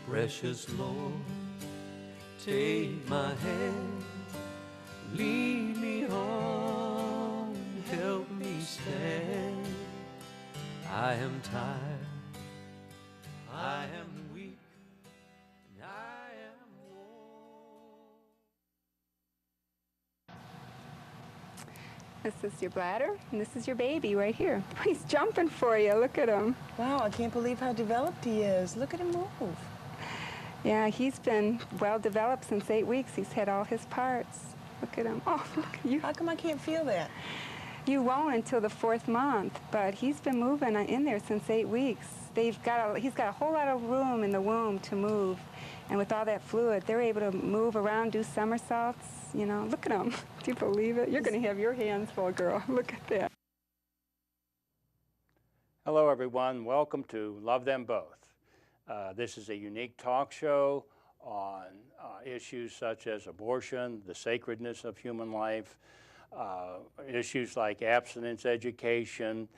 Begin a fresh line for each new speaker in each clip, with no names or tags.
Precious Lord, take my hand, lead me on, help me stand. I am tired, I am weak, and I am worn.
This is your bladder, and this is your baby right here. He's jumping for you. Look at him.
Wow, I can't believe how developed he is. Look at him move.
Yeah, he's been well developed since 8 weeks. He's had all his parts. Look at him. Oh, look at you.
How come I can't feel that?
You won't until the 4th month, but he's been moving in there since 8 weeks. He's got a whole lot of room in the womb to move, and with all that fluid, they're able to move around, do somersaults. You know, look at him. Do you believe it? You're going to have your hands full, girl. Look at that.
Hello, everyone. Welcome to Love Them Both. This is a unique talk show on issues such as abortion, the sacredness of human life, issues like abstinence education,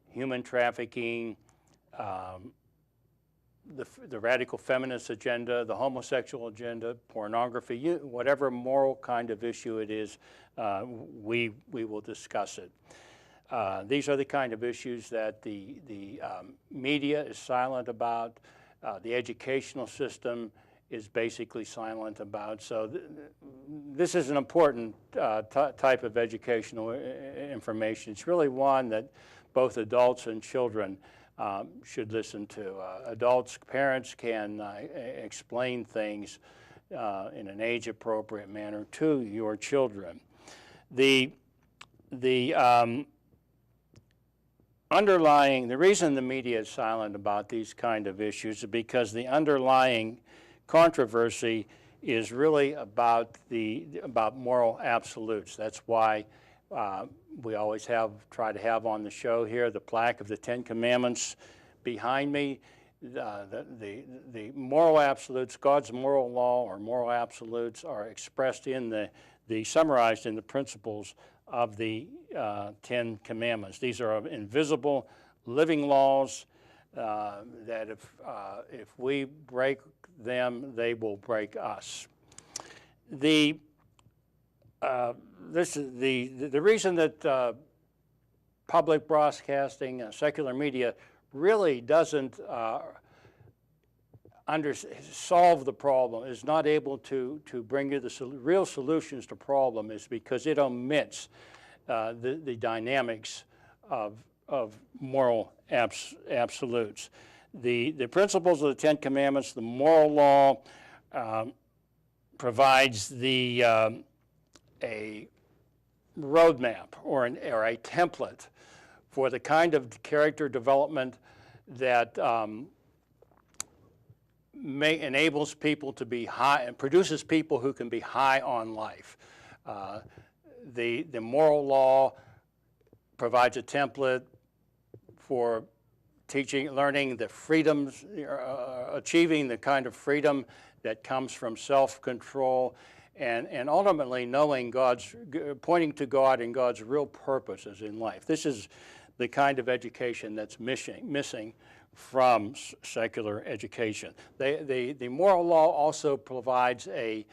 human trafficking, the radical feminist agenda, the homosexual agenda, pornography, whatever moral kind of issue it is, we will discuss it. These are the kind of issues that the media is silent about, the educational system is basically silent about. So this is an important type of educational information. It's really one that both adults and children should listen to. Adults, parents can explain things in an age-appropriate manner to your children. The reason the media is silent about these kind of issues is because the underlying controversy is really about moral absolutes. That's why we always try to have on the show here the plaque of the 10 Commandments behind me. The moral absolutes, God's moral law or moral absolutes, are expressed in summarized in the principles of the 10 Commandments. These are invisible, living laws that if we break them, they will break us. The reason that public broadcasting, secular media, really doesn't solve the problem, is not able to bring you the real solutions to problem, is because it omits the dynamics of moral absolutes. The principles of the 10 Commandments, the moral law, provides a roadmap or a template for the kind of character development that enables people to be high and produces people who can be high on life. The moral law provides a template for learning the freedoms, achieving the kind of freedom that comes from self-control, and ultimately knowing pointing to God and God's real purposes in life. This is the kind of education that's missing from secular education. The moral law also provides a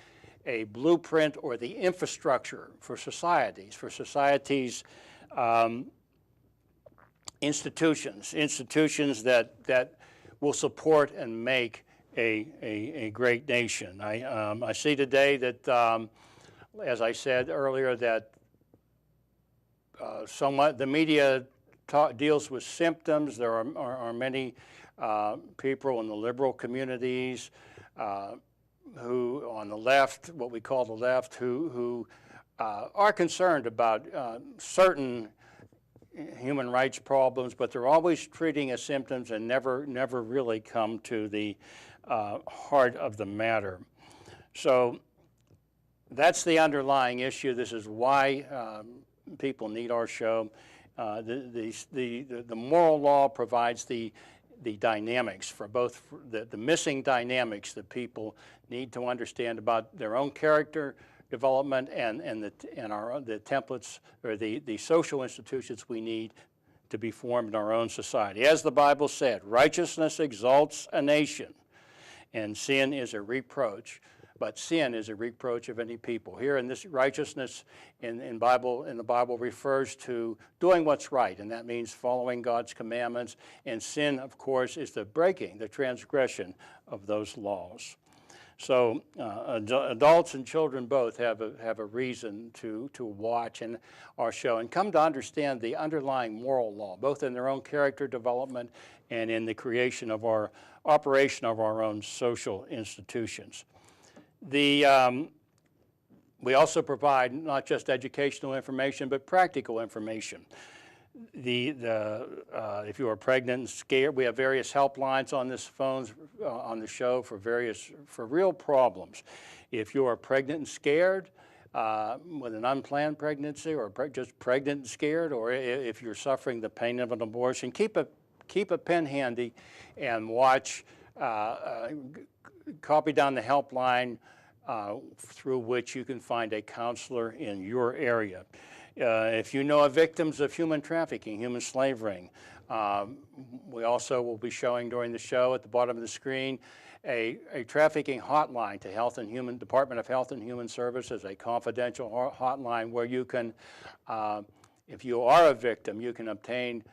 blueprint or the infrastructure for societies institutions that will support and make a great nation. I see today that, as I said earlier, that the media deals with symptoms. There are many people in the liberal communities who, on the left, what we call the left, who are concerned about certain human rights problems, but they're always treating as symptoms and never really come to the heart of the matter. So that's the underlying issue. This is why people need our show. The moral law provides the dynamics for both the missing dynamics that people need to understand about their own character development and the templates or the social institutions we need to be formed in our own society. As the Bible said, righteousness exalts a nation, and sin is a reproach. But sin is a reproach of any people. Here in this righteousness in the Bible refers to doing what's right, and that means following God's commandments. And sin, of course, is the breaking, the transgression of those laws. So adults and children both have a reason to watch our show and come to understand the underlying moral law, both in their own character development and in the creation of operation of our own social institutions. We also provide not just educational information, but practical information. If you are pregnant and scared, we have various helplines on this phones on the show for real problems. If you are pregnant and scared with an unplanned pregnancy, or just pregnant and scared, or if you're suffering the pain of an abortion, keep a pen handy and watch. Copy down the helpline through which you can find a counselor in your area. If you know of victims of human trafficking, human slavery, we also will be showing during the show at the bottom of the screen a trafficking hotline to Department of Health and Human Services, a confidential hotline where you can, if you are a victim, you can obtain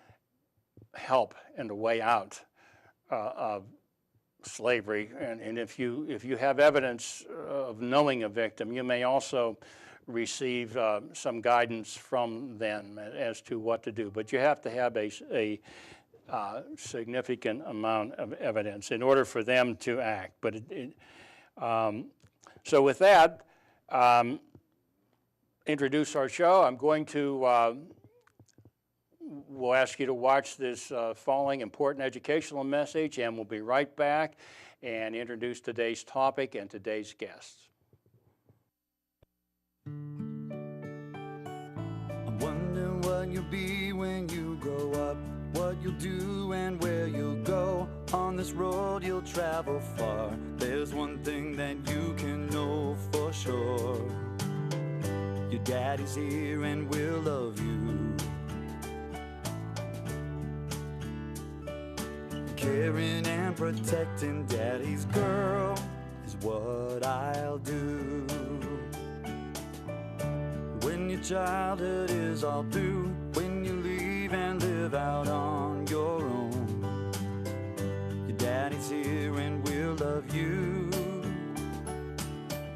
help and a way out of slavery, and if you have evidence of knowing a victim, you may also receive some guidance from them as to what to do. But you have to have a significant amount of evidence in order for them to act. But so with that, introduce our show. I'm going to we'll ask you to watch this following important educational message, and we'll be right back and introduce today's topic and today's guests.
I'm wondering what you'll be when you grow up, what you'll do and where you'll go. On this road you'll travel far. There's one thing that you can know for sure. Your daddy's here and will love you. Caring and protecting daddy's girl is what I'll do. When your childhood is all through, when you leave and live out on your own, your daddy's here and will love you.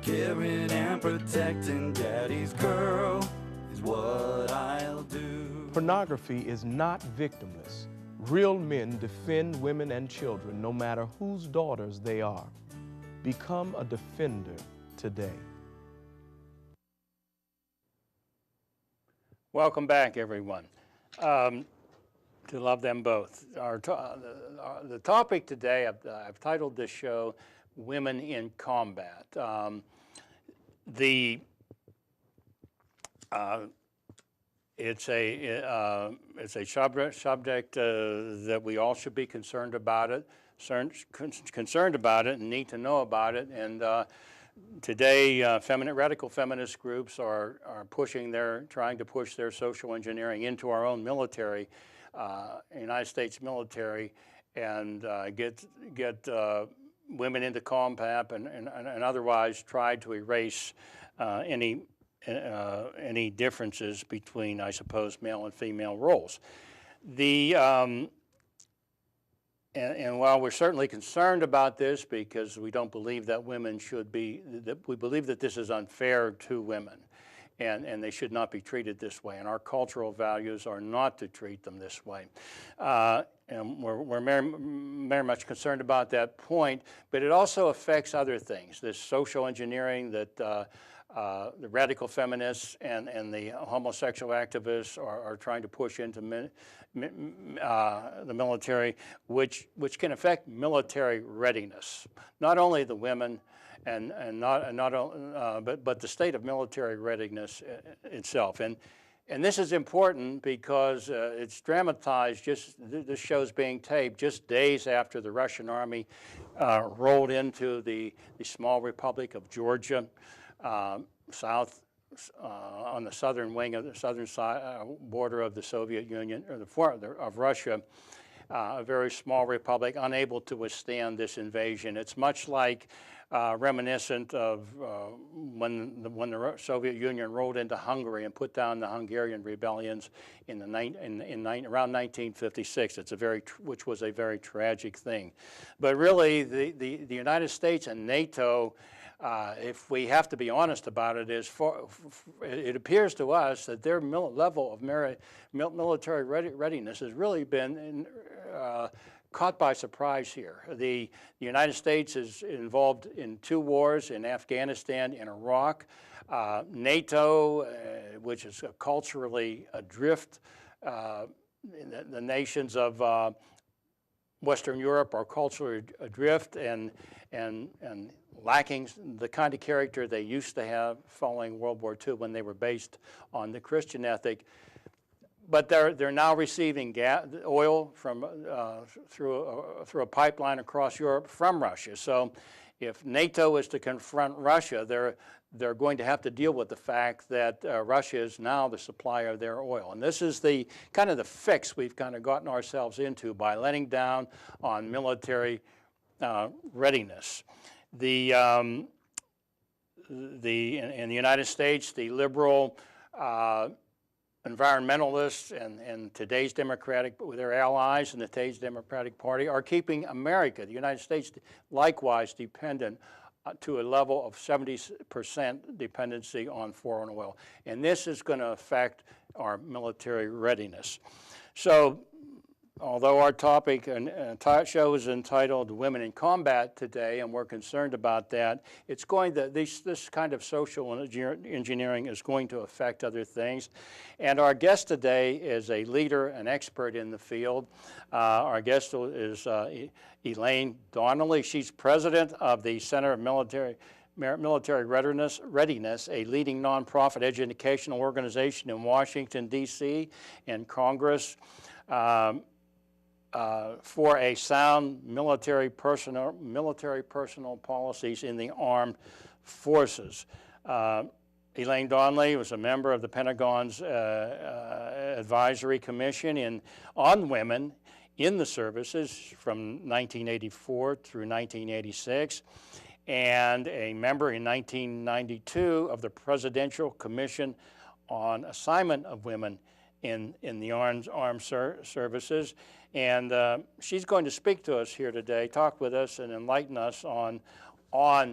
Caring and protecting daddy's girl is what I'll do.
Pornography is not victimless. Real men defend women and children, no matter whose daughters they are. Become a defender today.
Welcome back, everyone. To love them both. The topic today, I've titled this show, Women in Combat. It's a subject that we all should be concerned about it, and need to know about it. And today, radical feminist groups are trying to push their social engineering into our own military, United States military, and get women into combat and otherwise try to erase any differences between, I suppose, male and female roles. And while we're certainly concerned about this, because we don't believe that women we believe that this is unfair to women, and they should not be treated this way, and our cultural values are not to treat them this way. And we're very much concerned about that point, but it also affects other things. This social engineering that the radical feminists and the homosexual activists are trying to push into the military, which can affect military readiness. Not only the women, but the state of military readiness itself. And this is important because it's dramatized. This show's being taped just days after the Russian army rolled into the small Republic of Georgia. South on the southern wing of the southern side, border of the Soviet Union, or of Russia, a very small republic unable to withstand this invasion. It's much like reminiscent of when the Soviet Union rolled into Hungary and put down the Hungarian rebellions in around 1956. Which was a very tragic thing. But really, the United States and NATO, if we have to be honest about it, it appears to us that their level of military readiness has really been caught by surprise here. The United States is involved in 2 wars, in Afghanistan and Iraq. NATO, which is culturally adrift, the nations of Western Europe are culturally adrift and lacking the kind of character they used to have following World War II when they were based on the Christian ethic. But they're now receiving oil from through a pipeline across Europe from Russia. So, if NATO is to confront Russia, they're going to have to deal with the fact that Russia is now the supplier of their oil, and this is the kind of the fix we've kind of gotten ourselves into by letting down on military readiness. In the United States, the liberal environmentalists and today's Democratic, with their allies in the today's Democratic Party, are keeping America, the United States, likewise dependent to a level of 70% dependency on foreign oil. And this is going to affect our military readiness. So, although our topic and show is entitled Women in Combat today, and we're concerned about that, it's going to, this kind of social engineering is going to affect other things. And our guest today is a leader, an expert in the field. Our guest is Elaine Donnelly. She's president of the Center of Military Readiness, a leading nonprofit educational organization in Washington, D.C. and Congress. For a sound military personnel policies in the armed forces. Elaine Donnelly was a member of the Pentagon's Advisory Commission on Women in the Services from 1984 through 1986, and a member in 1992 of the Presidential Commission on Assignment of Women in the armed services. And she's going to speak to us here today, talk with us, and enlighten us on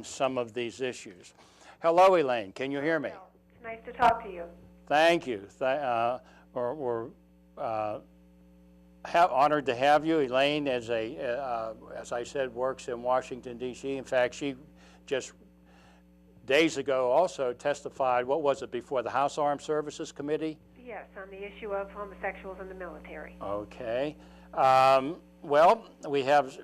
some of these issues. Hello, Elaine. Can you hear me?
It's nice to talk to you.
Thank you. We're honored to have you. Elaine, as I said, works in Washington, D.C. In fact, she just days ago also testified, what was it, before the House Armed Services Committee?
Yes, on the issue of homosexuals in the military.
Okay. Well, we have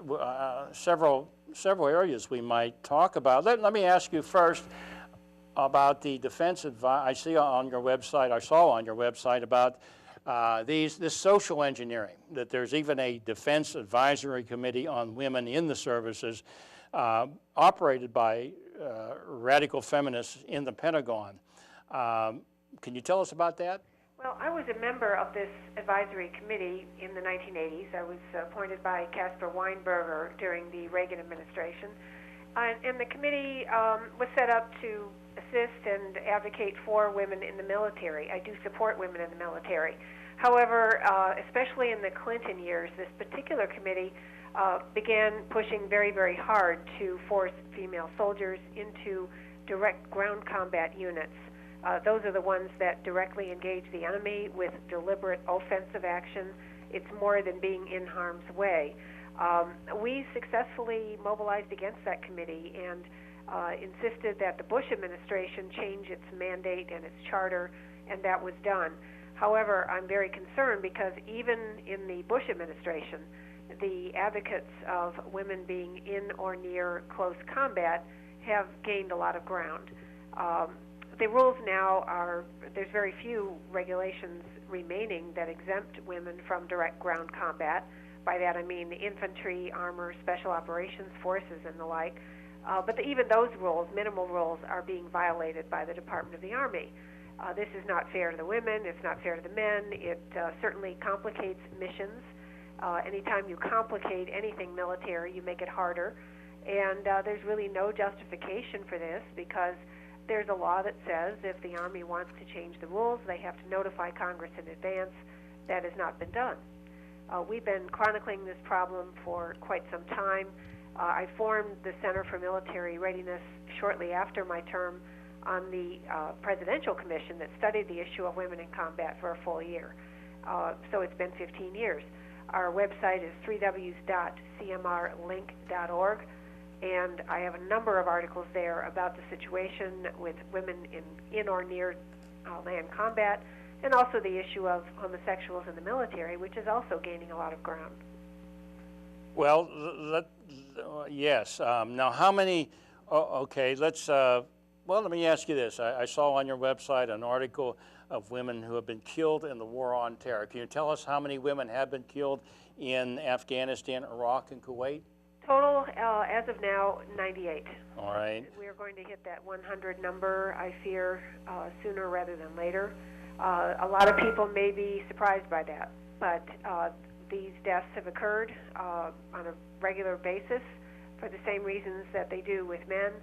several areas we might talk about. Let me ask you first about the defense advice. I saw on your website about this social engineering, that there's even a Defense Advisory Committee on Women in the Services operated by radical feminists in the Pentagon. Can you tell us about that?
Well, I was a member of this advisory committee in the 1980s. I was appointed by Caspar Weinberger during the Reagan administration. And the committee was set up to assist and advocate for women in the military. I do support women in the military. However, especially in the Clinton years, this particular committee began pushing very, very hard to force female soldiers into direct ground combat units. Those are the ones that directly engage the enemy with deliberate offensive action. It's more than being in harm's way. We successfully mobilized against that committee and insisted that the Bush administration change its mandate and its charter, and that was done. However, I'm very concerned because even in the Bush administration, the advocates of women being in or near close combat have gained a lot of ground. The rules now are, there's very few regulations remaining that exempt women from direct ground combat. By that I mean the infantry, armor, special operations forces, and the like. But even those rules, minimal rules, are being violated by the Department of the Army. This is not fair to the women, it's not fair to the men, it certainly complicates missions. Anytime you complicate anything military, you make it harder. And there's really no justification for this, because there's a law that says if the Army wants to change the rules, they have to notify Congress in advance. That has not been done. We've been chronicling this problem for quite some time. I formed the Center for Military Readiness shortly after my term on the Presidential Commission that studied the issue of women in combat for a full year. So it's been 15 years. Our website is www.cmrlink.org, and I have a number of articles there about the situation with women in or near land combat, and also the issue of homosexuals in the military, which is also gaining a lot of ground.
Well, yes. Now, how many? Okay, let's. Well, let me ask you this. I saw on your website an article of women who have been killed in the war on terror. Can you tell us how many women have been killed in Afghanistan, Iraq, and Kuwait?
Total, as of now, 98.
All right.
We are going to hit that 100 number, I fear, sooner rather than later. A lot of people may be surprised by that, but these deaths have occurred on a regular basis for the same reasons that they do with men.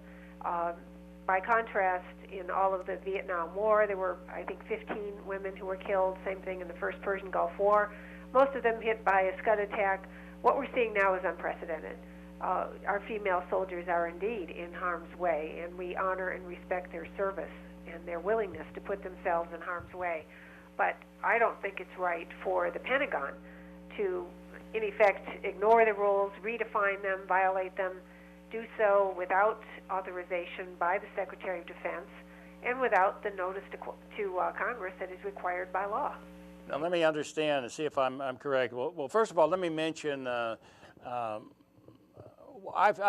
By contrast, in all of the Vietnam War, there were, I think, 15 women who were killed. Same thing in the first Persian Gulf War. Most of them hit by a Scud attack. What we're seeing now is unprecedented. Our female soldiers are indeed in harm's way, and we honor and respect their service and their willingness to put themselves in harm's way. But I don't think it's right for the Pentagon to, in effect, ignore the rules, redefine them, violate them, do so without authorization by the Secretary of Defense and without the notice to Congress that is required by law.
Now, let me understand and see if I'm correct. Well, first of all, let me mention, I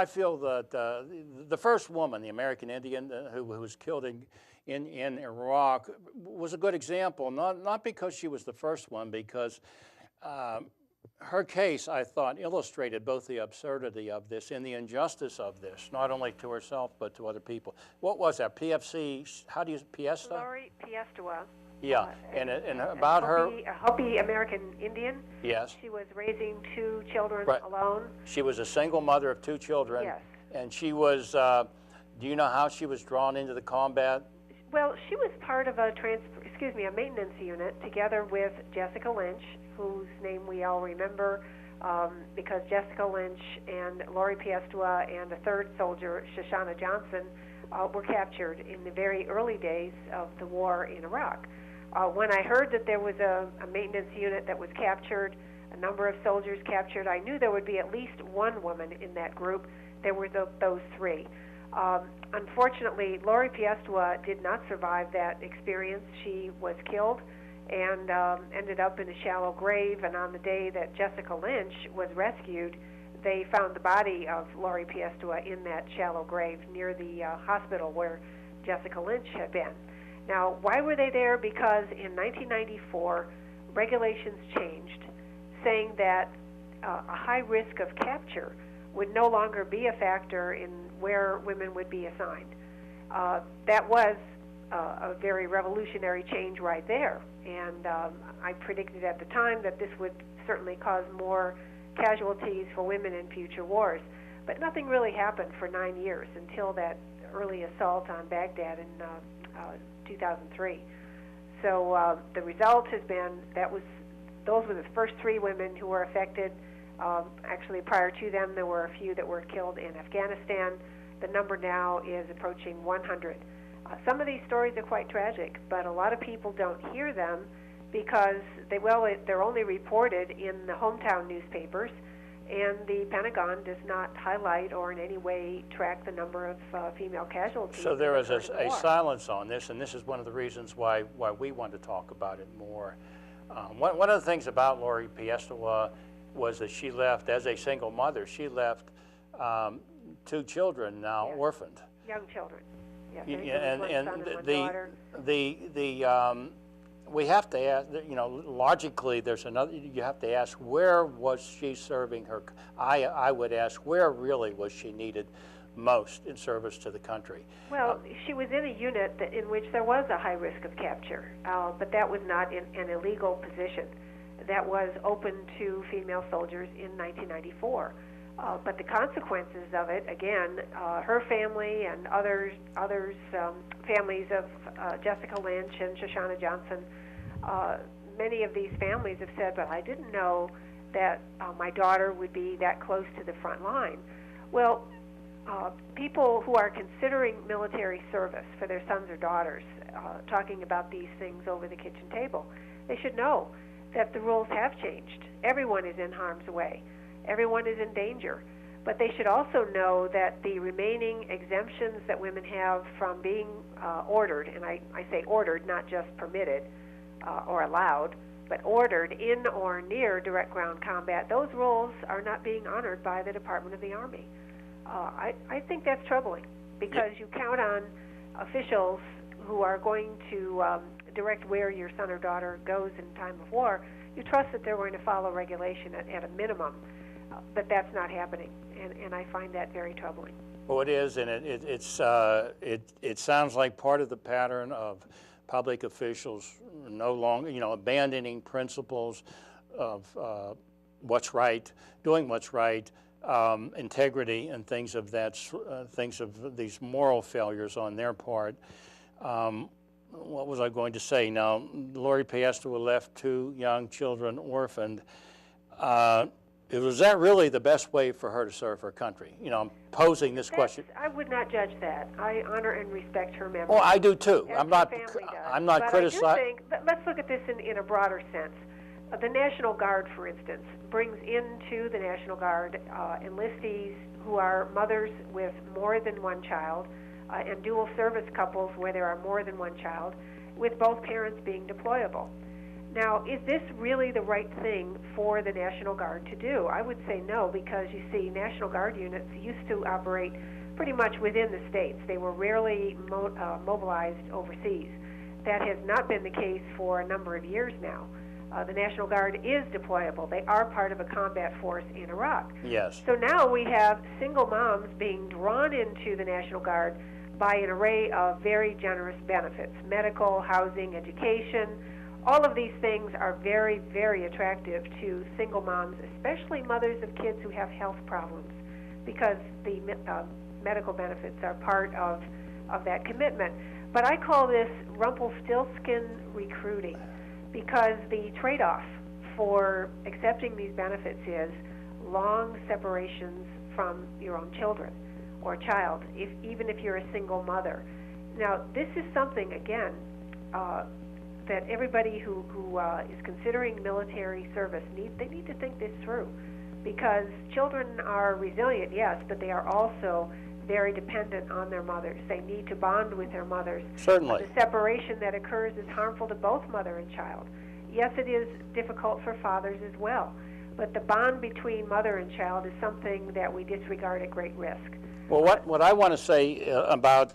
feel that the first woman, the American Indian who was killed in Iraq, was a good example, not because she was the first one, because her case, I thought, illustrated both the absurdity of this and the injustice of this, not only to herself but to other people. What was that? PFC? How do you Piesta?
Lori Piesta.
Yeah, and about her.
A Hopi American Indian.
Yes.
She was raising 2 children alone.
She was a single mother of 2 children.
Yes.
And she was. Do you know how she was drawn into the combat?
Well, she was part of a maintenance unit together with Jessica Lynch, whose name we all remember, because Jessica Lynch and Lori Piesta and a third soldier, Shoshana Johnson, were captured in the very early days of the war in Iraq. When I heard that there was a maintenance unit that was captured, a number of soldiers captured, I knew there would be at least one woman in that group. There were those 3. Unfortunately, Lori Piesta did not survive that experience. She was killed and ended up in a shallow grave, and on the day that Jessica Lynch was rescued, they found the body of Lori Piesta in that shallow grave near the hospital where Jessica Lynch had been. Now, why were they there? Because in 1994, regulations changed, saying that a high risk of capture would no longer be a factor in where women would be assigned. That was a very revolutionary change right there, and I predicted at the time that this would certainly cause more casualties for women in future wars. But nothing really happened for 9 years until that early assault on Baghdad in 2003. So the result has been those were the first 3 women who were affected. Actually, prior to them, there were a few that were killed in Afghanistan. The number now is approaching 100. Some of these stories are quite tragic, but a lot of people don't hear them because they're only reported in the hometown newspapers, and the Pentagon does not highlight or in any way track the number of female casualties.
So there is a silence on this, and this is one of the reasons why we want to talk about it more. One of the things about Lori Piesta was that she left, as a single mother, she left 2 children now orphaned.
Young children. Yes,
we have to ask, logically, you have to ask, where was she serving her? I would ask, where really was she needed most in service to the country?
Well, she was in a unit in which there was a high risk of capture, but that was not an illegal position. that was open to female soldiers in 1994. But the consequences of it, again, her family and others, families of Jessica Lynch and Shoshana Johnson, many of these families have said, but I didn't know that my daughter would be that close to the front line. Well, people who are considering military service for their sons or daughters, talking about these things over the kitchen table, they should know that the rules have changed. Everyone is in harm's way. Everyone is in danger. But they should also know that the remaining exemptions that women have from being ordered, and I say ordered, not just permitted or allowed, but ordered in or near direct ground combat, those rules are not being honored by the Department of the Army. I think that's troubling, because you count on officials who are going to direct where your son or daughter goes in time of war. You trust that they're going to follow regulation at a minimum, but that's not happening, and I find that very troubling.
Well, it is, and it sounds like part of the pattern of public officials no longer, abandoning principles of what's right, doing what's right, integrity, and things of these moral failures on their part. What was I going to say? Now, Lori Piestro left 2 young children orphaned. Was that really the best way for her to serve her country? I'm posing this question.
I would not judge that. I honor and respect her memory.
Well, I do too.
I'm not criticizing. I do think, let's look at this in a broader sense. The National Guard, for instance, brings into the National Guard enlistees who are mothers with more than one child, and dual service couples where there are more than one child, with both parents being deployable. Now, is this really the right thing for the National Guard to do? I would say no, because you see, National Guard units used to operate pretty much within the states. They were rarely mobilized overseas. That has not been the case for a number of years now. The National Guard is deployable. They are part of a combat force in Iraq.
Yes.
So now we have single moms being drawn into the National Guard by an array of very generous benefits: medical, housing, education. All of these things are very, very attractive to single moms, especially mothers of kids who have health problems, because the medical benefits are part of that commitment. But I call this Rumpelstiltskin recruiting, because the trade-off for accepting these benefits is long separations from your own children or child, even if you're a single mother. Now, this is something, again, that everybody who is considering military service they need to think this through, because children are resilient, yes, but they are also very dependent on their mothers. They need to bond with their mothers.
Certainly.
The separation that occurs is harmful to both mother and child. Yes, it is difficult for fathers as well, but the bond between mother and child is something that we disregard at great risk.
Well, what I want to say about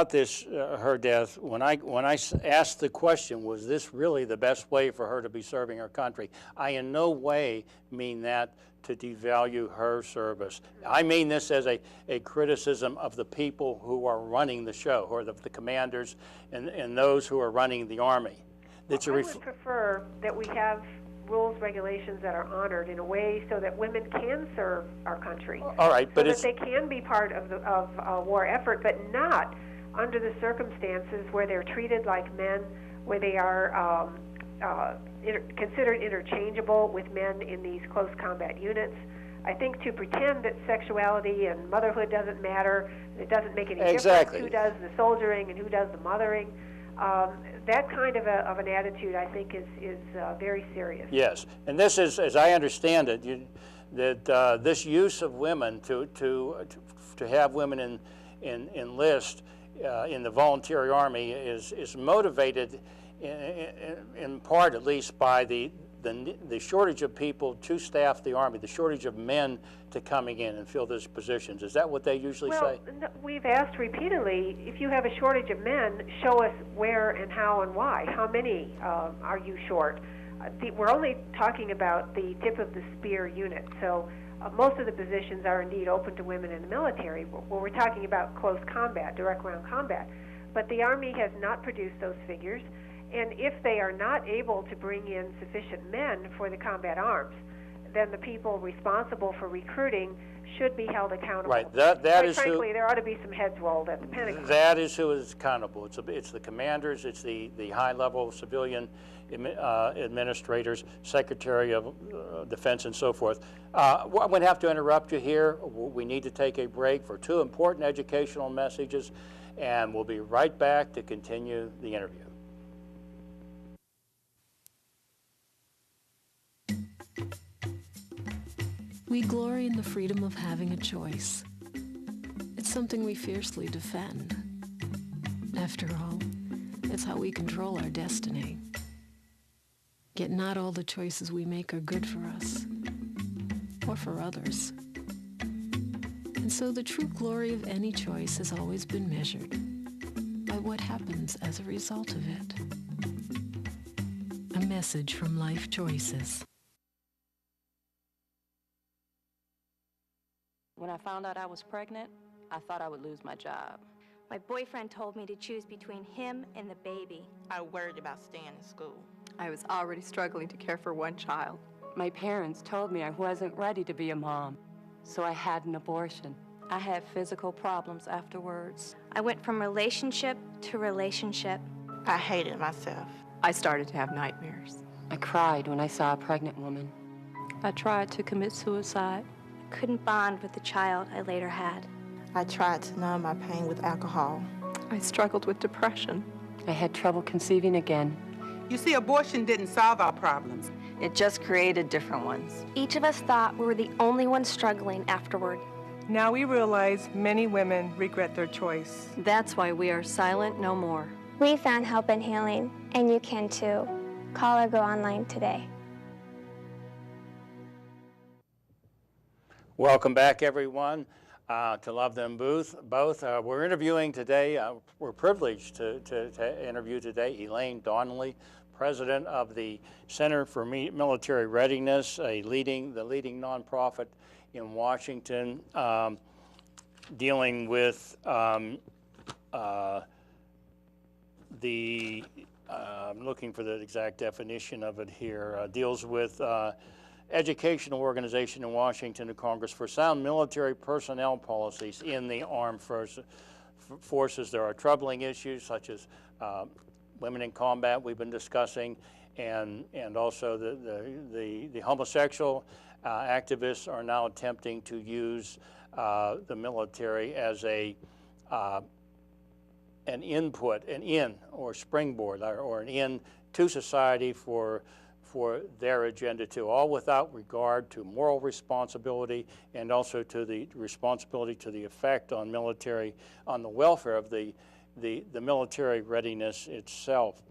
this, her death, when I asked the question, was this really the best way for her to be serving her country? I in no way mean that to devalue her service. I mean this as a criticism of the people who are running the show, or the commanders and those who are running the Army.
I would prefer that we have rules, regulations that are honored in a way so that women can serve our country.
All right, but
so that they can be part of a war effort, but not under the circumstances where they're treated like men, where they are considered interchangeable with men in these close combat units. I think to pretend that sexuality and motherhood doesn't matter, it doesn't make any difference who does the soldiering and who does the mothering, that kind of an attitude, I think, is very serious.
Yes, and this is, as I understand it, that this use of women to have women enlist in the voluntary army is motivated in part, at least, by the shortage of people to staff the Army, the shortage of men to coming in and fill those positions. Is that what they usually say?
Well, we've asked repeatedly, if you have a shortage of men, show us where and how and why. How many are you short? We're only talking about the tip of the spear unit, so most of the positions are indeed open to women in the military, where we're talking about close combat, direct ground combat. But the Army has not produced those figures, And if they are not able to bring in sufficient men for the combat arms, then the people responsible for recruiting should be held accountable.
Right. That
Quite
is
frankly,
who,
there ought to be some heads rolled at the Pentagon.
that is who is accountable. It's the commanders, it's the high-level civilian administrators, Secretary of Defense, and so forth. I'm going to have to interrupt you here. We need to take a break for 2 important educational messages, and we'll be right back to continue the interview.
We glory in the freedom of having a choice. It's something we fiercely defend. After all, it's how we control our destiny. Yet not all the choices we make are good for us, or for others. And so the true glory of any choice has always been measured by what happens as a result of it. A message from Life Choices.
When I found out I was pregnant, I thought I would lose my job.
My boyfriend told me to choose between him and the baby.
I worried about staying in school.
I was already struggling to care for one child.
My parents told me I wasn't ready to be a mom, so I had an abortion.
I had physical problems afterwards.
I went from relationship to relationship.
I hated myself.
I started to have nightmares.
I cried when I saw a pregnant woman.
I tried to commit suicide.
Couldn't bond with the child I later had.
I tried to numb my pain with alcohol.
I struggled with depression.
I had trouble conceiving again.
You see, abortion didn't solve our problems.
It just created different ones.
Each of us thought we were the only ones struggling afterward.
Now we realize many women regret their choice.
That's why we are silent no more.
We found help and healing, and you can too. Call or go online today.
Welcome back, everyone, to Love Them Both. We're interviewing today, we're privileged to interview today Elaine Donnelly, president of the Center for Military Readiness, the leading nonprofit in Washington, dealing with I'm looking for the exact definition of it here, deals with educational organization in Washington and Congress for sound military personnel policies in the armed forces. There are troubling issues such as women in combat we've been discussing, and also the homosexual activists are now attempting to use the military as an input, an in or springboard, or an in to society for their agenda too, all without regard to moral responsibility and also to the responsibility to the effect on on the welfare of the military readiness itself.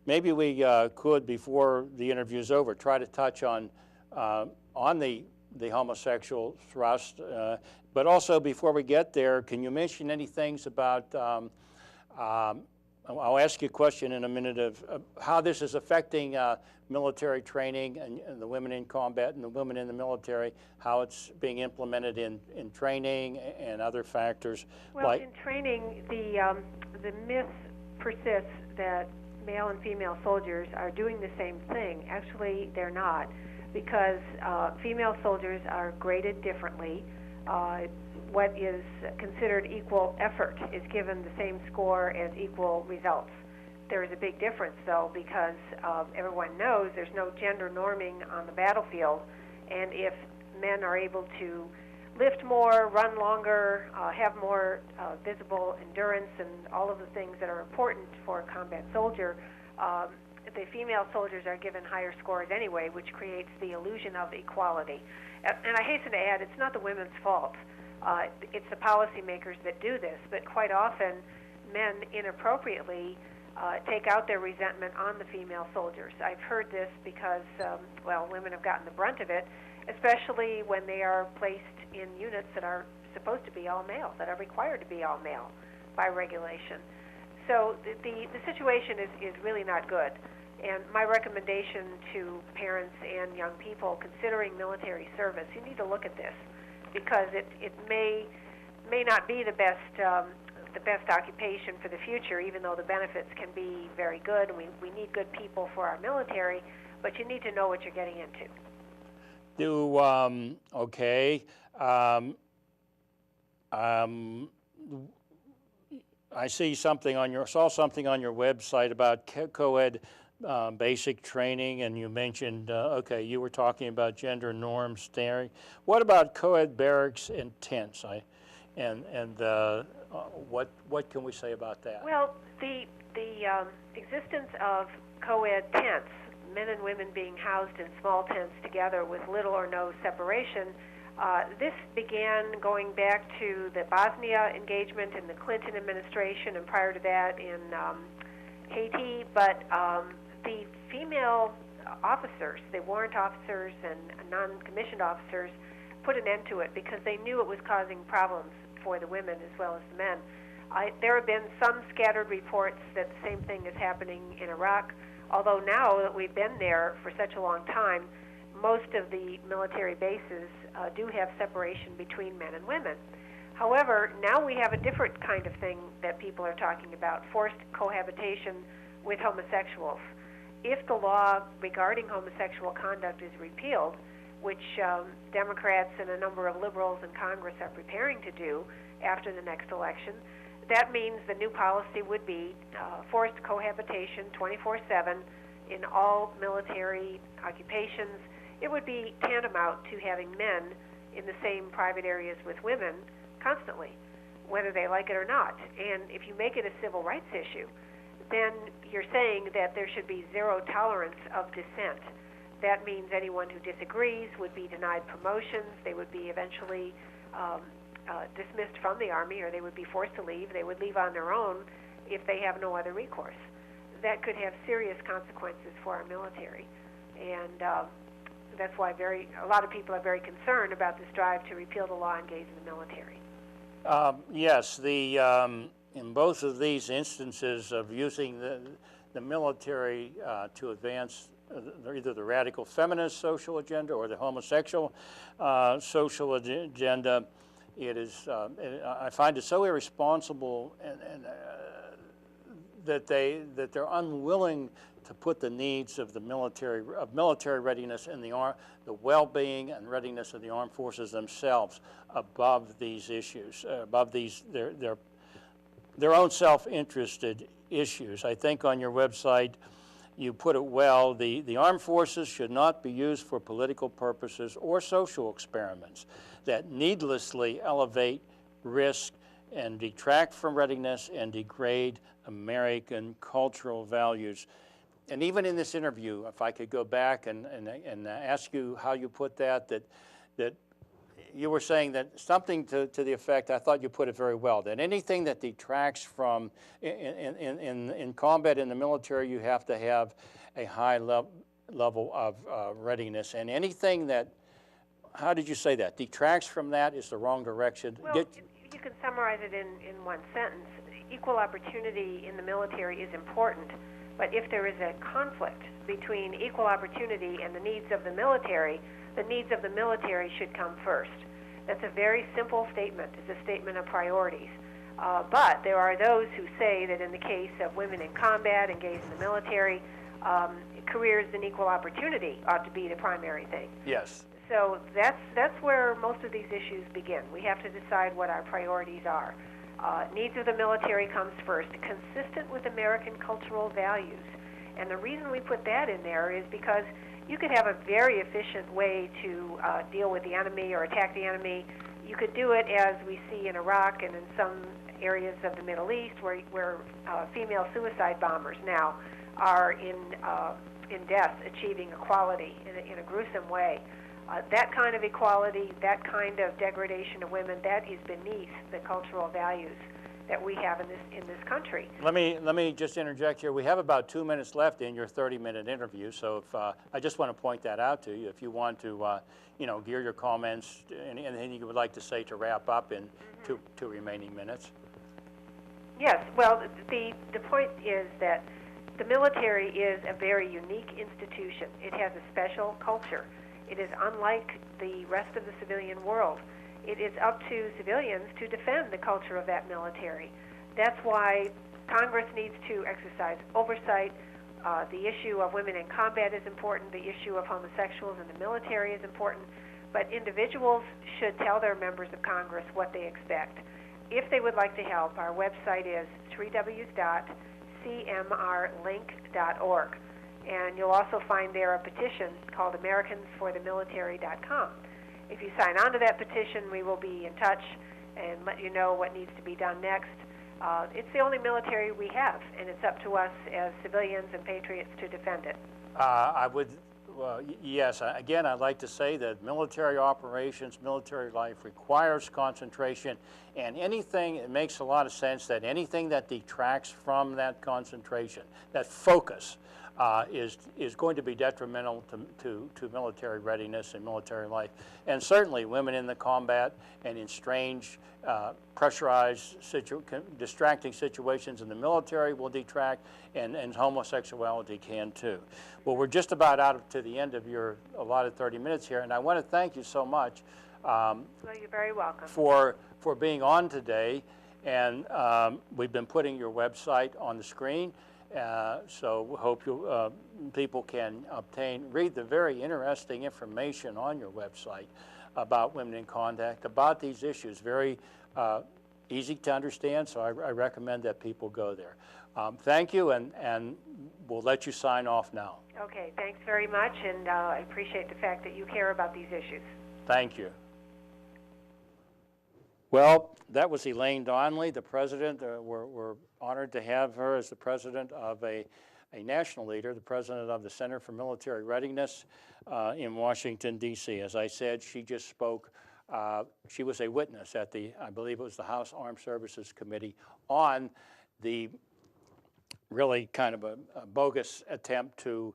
Maybe we could, before the interview's over, try to touch on the homosexual thrust, but also before we get there, can you mention any things about I'll ask you a question in a minute of how this is affecting military training and the women in combat and the women in the military, how it's being implemented in training and other factors.
Well, in training, the myth persists that male and female soldiers are doing the same thing. Actually, they're not, because female soldiers are graded differently. What is considered equal effort is given the same score as equal results. There is a big difference, though, because everyone knows there's no gender norming on the battlefield, and if men are able to lift more, run longer, have more visible endurance, and all of the things that are important for a combat soldier, the female soldiers are given higher scores anyway, which creates the illusion of equality. And I hasten to add, it's not the women's fault. It's the policymakers that do this, but quite often men inappropriately take out their resentment on the female soldiers. I've heard this because, women have gotten the brunt of it, especially when they are placed in units that are supposed to be all male, that are required to be all male by regulation. So the situation is really not good. And my recommendation to parents and young people considering military service, you need to look at this, because it may not be the best the best occupation for the future, even though the benefits can be very good, and we need good people for our military, but you need to know what you're getting into.
Okay. I saw something on your website about co-ed basic training, and you mentioned, okay, you were talking about gender norms theory. What about co-ed barracks and tents? What can we say about that?
Well, the existence of co-ed tents, men and women being housed in small tents together with little or no separation, this began going back to the Bosnia engagement in the Clinton administration, and prior to that in Haiti. But the female officers, the warrant officers and non-commissioned officers, put an end to it because they knew it was causing problems for the women as well as the men. There have been some scattered reports that the same thing is happening in Iraq, although now that we've been there for such a long time, most of the military bases do have separation between men and women. However, now we have a different kind of thing that people are talking about, forced cohabitation with homosexuals. If the law regarding homosexual conduct is repealed, which Democrats and a number of liberals in Congress are preparing to do after the next election, that means the new policy would be forced cohabitation 24/7 in all military occupations. It would be tantamount to having men in the same private areas with women constantly, whether they like it or not. And if you make it a civil rights issue, then you're saying that there should be zero tolerance of dissent. That means anyone who disagrees would be denied promotions. They would be eventually dismissed from the Army, or they would be forced to leave. They would leave on their own if they have no other recourse. That could have serious consequences for our military. And that's why a lot of people are very concerned about this drive to repeal the law on gays in the military.
Yes, in both of these instances of using the military to advance either the radical feminist social agenda or the homosexual social agenda, it is. I find it so irresponsible, and that they're unwilling to put the needs of the military readiness and the well-being and readiness of the armed forces themselves above these issues, above these their own self-interested issues. I think on your website you put it well. The armed forces should not be used for political purposes or social experiments that needlessly elevate risk and detract from readiness and degrade American cultural values. And even in this interview, if I could go back and ask you how you put that you were saying that something to the effect, I thought you put it very well, that anything that detracts from, in combat in the military, you have to have a high level of readiness, and anything that, how did you say that, detracts from that is the wrong direction?
Well, you can summarize it in one sentence. Equal opportunity in the military is important, but if there is a conflict between equal opportunity and the needs of the military should come first. That's a very simple statement. It's a statement of priorities. But there are those who say that in the case of women in combat and gays in the military, careers and equal opportunity ought to be the primary thing.
Yes.
So that's where most of these issues begin. We have to decide what our priorities are. Needs of the military comes first, consistent with American cultural values. And the reason we put that in there is because you could have a very efficient way to deal with the enemy or attack the enemy. You could do it as we see in Iraq and in some areas of the Middle East where female suicide bombers now are in death achieving equality in a gruesome way. That kind of equality, that kind of degradation of women, that is beneath the cultural values that we have in this country.
Let me just interject here. We have about 2 minutes left in your 30-minute interview, so if I just want to point that out to you. If you want to, gear your comments, anything you would like to say to wrap up in two remaining minutes.
Yes. Well, the point is that the military is a very unique institution. It has a special culture. It is unlike the rest of the civilian world. It is up to civilians to defend the culture of that military. That's why Congress needs to exercise oversight. The issue of women in combat is important. The issue of homosexuals in the military is important. But individuals should tell their members of Congress what they expect. If they would like to help, our website is www.cmrlink.org. And you'll also find there a petition called AmericansForTheMilitary.com. If you sign on to that petition, we will be in touch and let you know what needs to be done next. It's the only military we have, and it's up to us as civilians and patriots to defend it.
Yes, again, I'd like to say that military operations, military life requires concentration, and anything, it makes a lot of sense that anything that detracts from that concentration, that focus, is going to be detrimental to military readiness and military life. And certainly women in the combat and in strange, pressurized, distracting situations in the military will detract, and homosexuality can too. Well, we're just about to the end of your allotted 30 minutes here, and I want to thank you so much
well, you're very welcome.
for being on today. And we've been putting your website on the screen. So we hope people can read the very interesting information on your website about women in contact, about these issues. Very easy to understand, so I recommend that people go there. Thank you, and we'll let you sign off now.
Okay, thanks very much, and I appreciate the fact that you care about these issues.
Thank you. Well, that was Elaine Donnelly, the president. We're honored to have her as the president of a national leader, the president of the Center for Military Readiness in Washington, D.C. As I said, she just spoke. She was a witness at I believe it was the House Armed Services Committee on the really kind of a bogus attempt to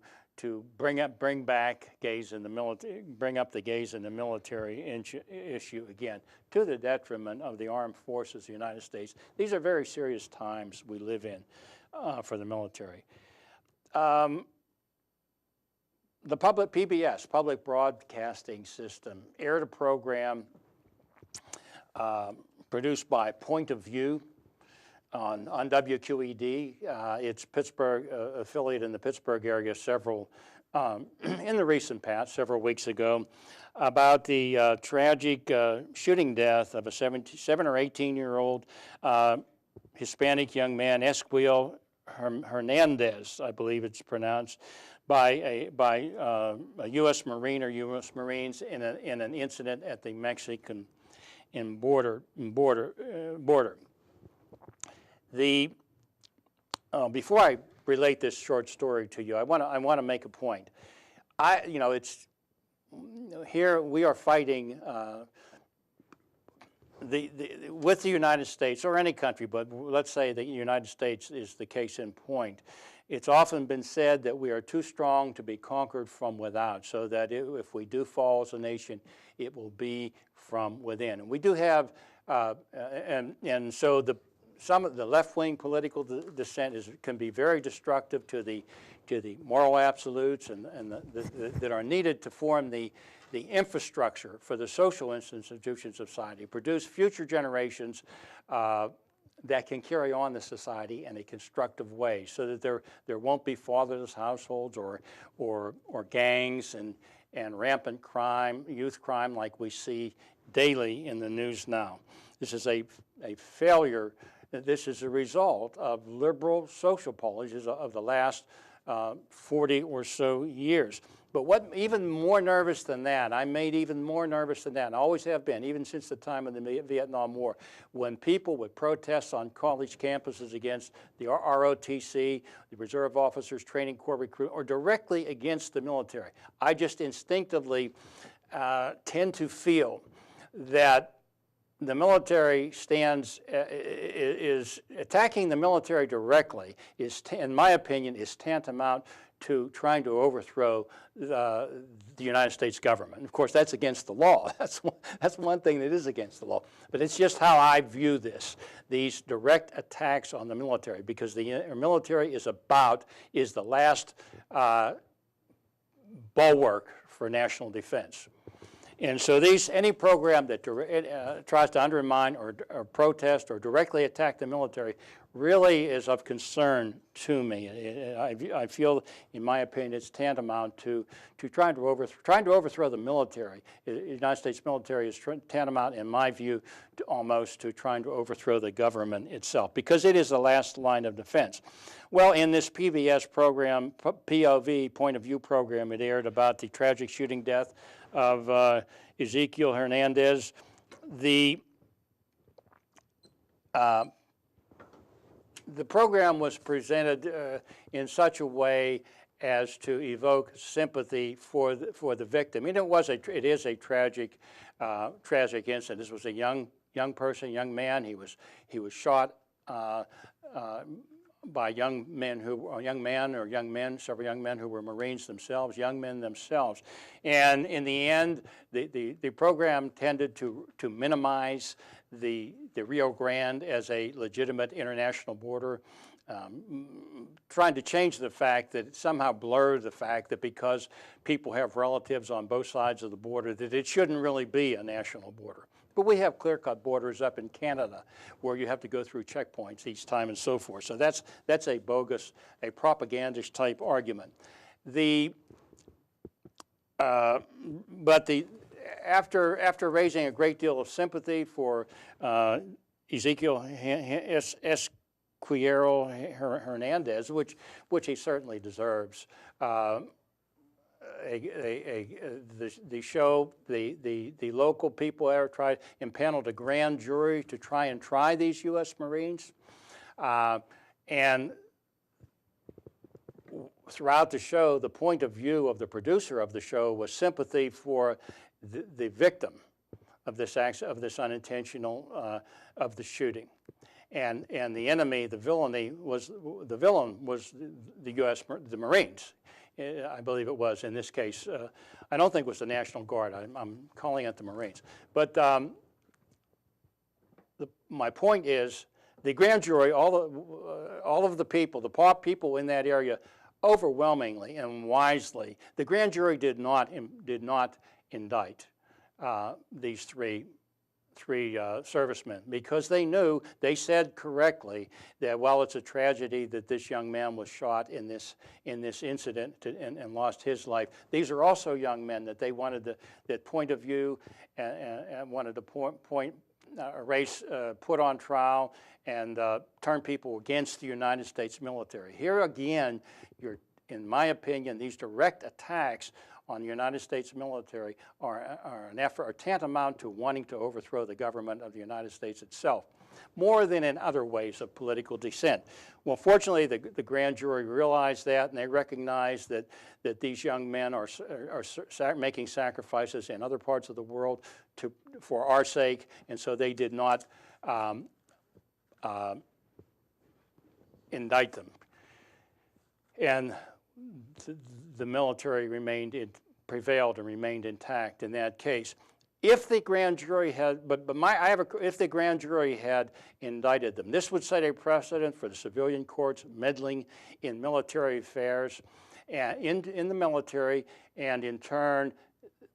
bring back gays in the military, bring up the gays in the military issue again, to the detriment of the armed forces of the United States. These are very serious times we live in for the military. The public PBS, Public Broadcasting System, aired a program produced by Point of View on WQED. It's Pittsburgh, affiliate in the Pittsburgh area, in the recent past, several weeks ago, about the tragic shooting death of a 7 or 18-year-old Hispanic young man, Esquiel Hernandez, I believe it's pronounced, by a U.S. Marine or U.S. Marines in an incident at the Mexican border. Before I relate this short story to you, I want to make a point. Here we are fighting with the United States, or any country, but let's say the United States is the case in point. It's often been said that we are too strong to be conquered from without, so that if we do fall as a nation, it will be from within. And we do have, and so some of the left-wing political dissent can be very destructive to the moral absolutes that are needed to form the infrastructure for the social institutions of society, produce future generations that can carry on the society in a constructive way, so that there won't be fatherless households or gangs and rampant crime, youth crime, like we see daily in the news now. This is a failure. This is a result of liberal social policies of the last 40 or so years. But what even more nervous than that, I'm made even more nervous than that, and I always have been, even since the time of the Vietnam War, when people would protest on college campuses against the ROTC, the Reserve Officers Training Corps recruit, or directly against the military. I just instinctively tend to feel that the military is attacking the military directly, in my opinion, is tantamount to trying to overthrow the United States government. Of course, that's against the law. That's one thing that is against the law. But it's just how I view these direct attacks on the military, because the military is the last bulwark for national defense. And so any program that tries to undermine or protest or directly attack the military really is of concern to me. I feel, in my opinion, it's tantamount to trying to overthrow the military. The United States military is tantamount, in my view, almost to trying to overthrow the government itself, because it is the last line of defense. Well, in this PBS program, POV, point of view program, it aired about the tragic shooting death of Ezekiel Hernandez. The program was presented in such a way as to evoke sympathy for the victim. And it is a tragic incident. This was a young person, man. He was shot by several young men who were Marines themselves, young men themselves. And in the end, the program tended to minimize the Rio Grande as a legitimate international border, trying to change the fact that somehow blur the fact that because people have relatives on both sides of the border, that it shouldn't really be a national border. But we have clear-cut borders up in Canada where you have to go through checkpoints each time and so forth. So that's a bogus, a propagandist type argument. After raising a great deal of sympathy for Ezekiel Hernandez, which he certainly deserves, the local people there impaneled a grand jury to try and try these U.S. Marines, and throughout the show, the point of view of the producer of the show was sympathy for the victim of this unintentional of the shooting, and the enemy, the villain was the Marines. I believe it was in this case. I don't think it was the National Guard. I'm calling it the Marines. But my point is, the grand jury, all of the people, the people in that area, overwhelmingly and wisely, the grand jury did not indict these three servicemen, because they said correctly that while it's a tragedy that this young man was shot in this incident and lost his life, these are also young men that they wanted that point of view and wanted to put on trial and turn people against the United States military. Here again, in my opinion, these direct attacks on the United States military are tantamount to wanting to overthrow the government of the United States itself, more than in other ways of political dissent. Well, fortunately, the grand jury realized that, and they recognized that these young men are making sacrifices in other parts of the world for our sake, and so they did not indict them. And the military prevailed and remained intact in that case. If the grand jury had, if the grand jury had indicted them, this would set a precedent for the civilian courts meddling in military affairs, in the military, and in turn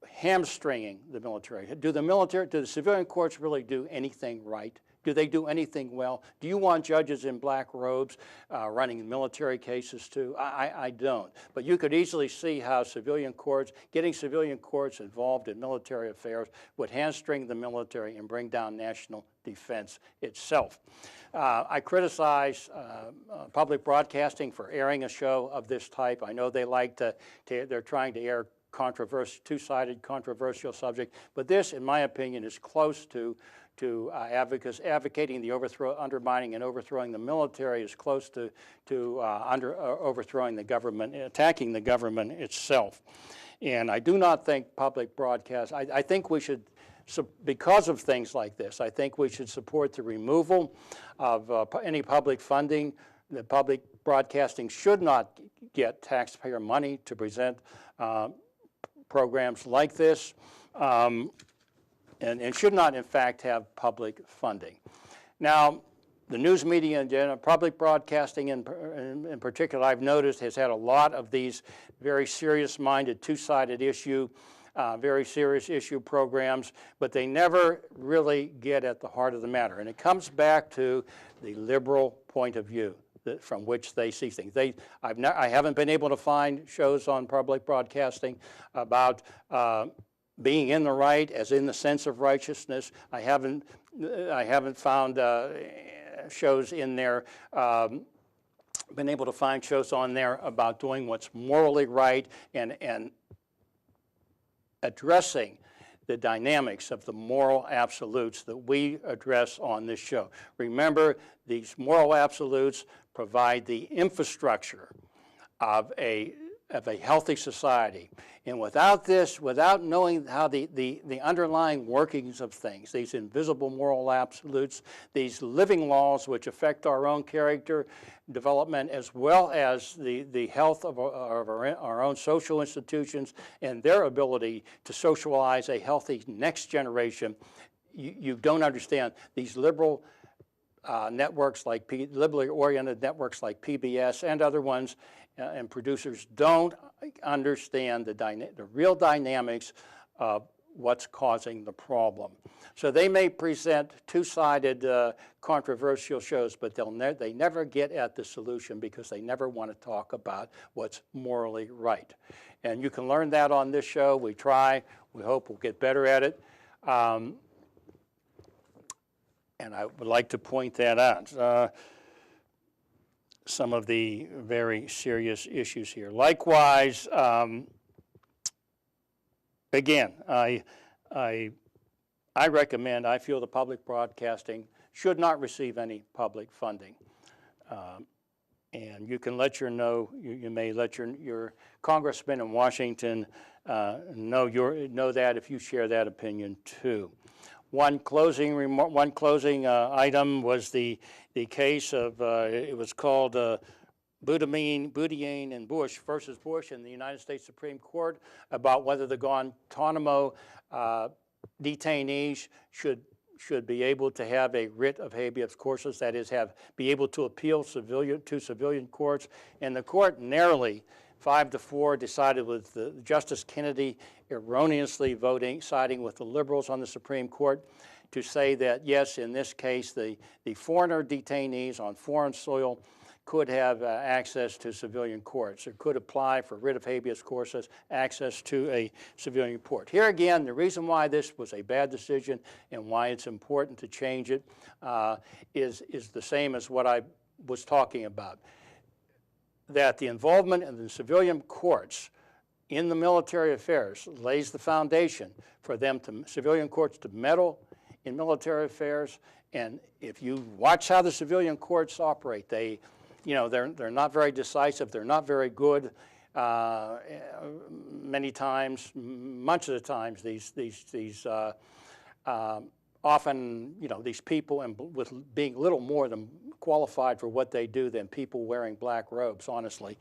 hamstringing the military. Do the civilian courts really do anything right? Do they do anything well? Do you want judges in black robes running military cases too? I don't. But you could easily see how getting civilian courts involved in military affairs would hamstring the military and bring down national defense itself. I criticize public broadcasting for airing a show of this type. I know they're trying to air two-sided controversial subject, but this, in my opinion, is close to advocating the undermining and overthrowing the military is close to overthrowing the government, attacking the government itself. And I do not think public broadcast, I think we should, because of things like this, I think we should support the removal of any public funding. The public broadcasting should not get taxpayer money to present programs like this. And should not, in fact, have public funding. Now, the news media in general, public broadcasting in particular, I've noticed has had a lot of these very serious-minded, two-sided issue very serious issue programs, but they never really get at the heart of the matter. And it comes back to the liberal point of view from which they see things. I haven't been able to find shows on public broadcasting about being in the right, as in the sense of righteousness. I haven't found shows in there, been able to find shows on there about doing what's morally right and addressing the dynamics of the moral absolutes that we address on this show. Remember, these moral absolutes provide the infrastructure of a healthy society. And without this, without knowing how the underlying workings of things, these invisible moral absolutes, these living laws which affect our own character development, as well as the health of our own social institutions and their ability to socialize a healthy next generation, you don't understand. These liberal networks like liberally oriented networks like PBS and other ones and producers don't understand the real dynamics of what's causing the problem. So they may present two-sided controversial shows, but they never get at the solution because they never want to talk about what's morally right. And you can learn that on this show. We try. We hope we'll get better at it. And I would like to point that out. Some of the very serious issues here. Likewise, again, I recommend, I feel the public broadcasting should not receive any public funding. And you can let you may let your congressman in Washington know that if you share that opinion too. One closing item was the case of, it was called Boudin and Bush versus Bush in the United States Supreme Court about whether the Guantanamo detainees should be able to have a writ of habeas corpus, that is, be able to appeal to civilian courts. And the court narrowly, 5-4, decided with Justice Kennedy erroneously siding with the liberals on the Supreme Court to say that, yes, in this case, the foreigner detainees on foreign soil could have access to civilian courts or could apply for writ of habeas corpus, access to a civilian court. Here again, the reason why this was a bad decision and why it's important to change it is the same as what I was talking about. That the involvement in the civilian courts in the military affairs lays the foundation for civilian courts to meddle in military affairs. And if you watch how the civilian courts operate, they're not very decisive. They're not very good. Many times, much of the times, these often, these people with being little more than qualified for what they do than people wearing black robes, honestly.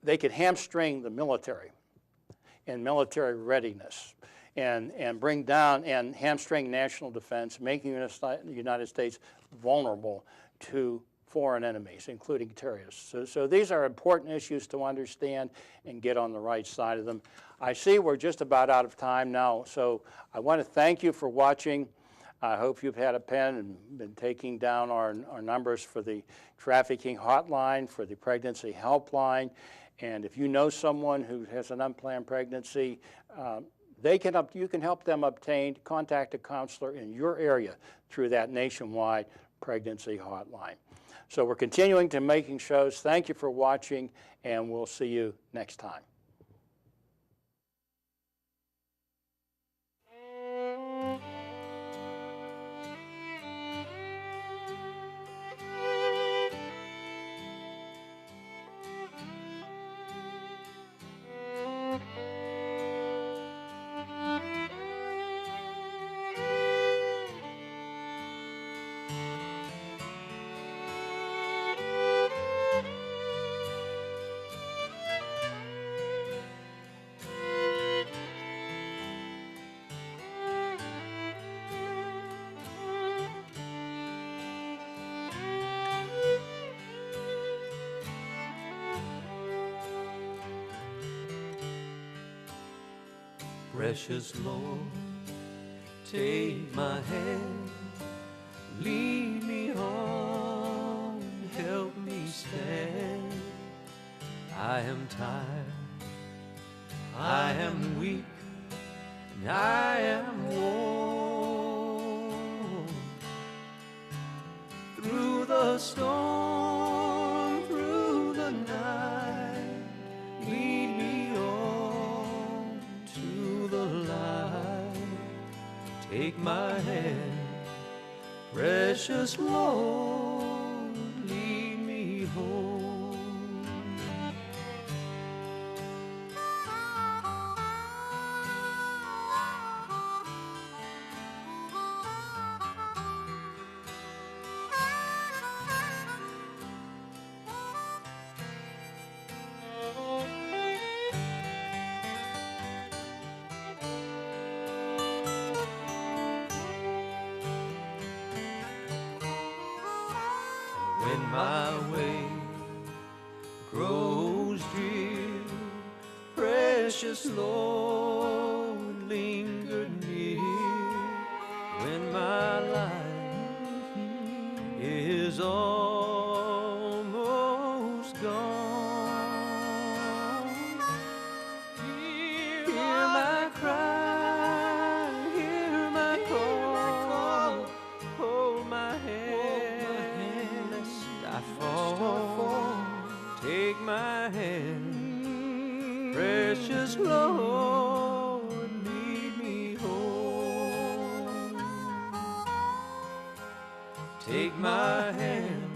They could hamstring the military and military readiness and bring down and hamstring national defense, making the United States vulnerable to foreign enemies, including terrorists. So these are important issues to understand and get on the right side of them. I see we're just about out of time now, so I want to thank you for watching. I hope you've had a pen and been taking down our numbers for the trafficking hotline, for the pregnancy helpline. And if you know someone who has an unplanned pregnancy, you can help them contact a counselor in your area through that nationwide pregnancy hotline. So we're continuing to making shows. Thank you for watching, and we'll see you next time.
Precious Lord, take my hand, lead me on, help me stand. I am tired, I am weak, and I am worn. Through the storm, through the night, lead me on to the light. Take my hand, precious Lord, lead me home. When my way grows drear, precious Lord, linger near. When my life is almost gone, hear my cry, hear my call, hold my hand lest I fall. Take my hand, precious Lord, lead me home. Take my hand,